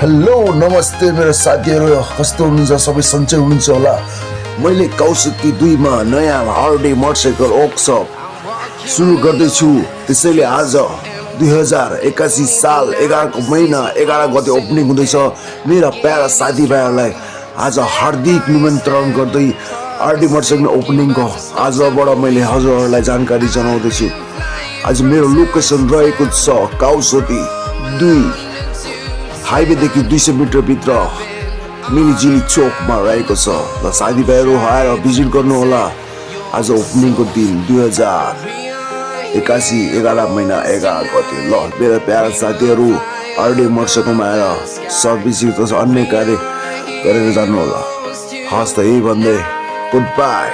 Hello नमस्ते मेरो साथीहरु कस्तो हुनुहुन्छ सबै सन्चै हुनुहुन्छ होला। मैले काउसती 2 मा नयाँ हार्डी मोटरसाइकल वर्कसप सुरु गर्दैछु। त्यसैले आज 2081 साल 11 को महिना 11 गते ओपनिङ हुँदैछ। मेरा प्यारा साथीभाइहरुलाई आज हार्दिक निमन्त्रण गर्दै हार्डी मोटरसाइकल ओपनिङको आजबाट मैले हजुरहरुलाई जानकारी जनाउँदैछु। आज मेरो लोकेसन रहेको छ काउसती 2 हाइवेदेखि 200 मिटर भित्र मिलिजिली चौकमा रहेको छ। र साथीभाइहरु आएर भिजिट गर्नु होला। आज ओपनिङको दिन 2081 11 महिना 11 गते। ल मेरा प्यारा साथीहरु हार्डी मोटरसाइकलमा आएर सर्भिसिङ तथा अन्य कार्य गरेर जानु होला। हस् त यही भन्दै गुड बाई।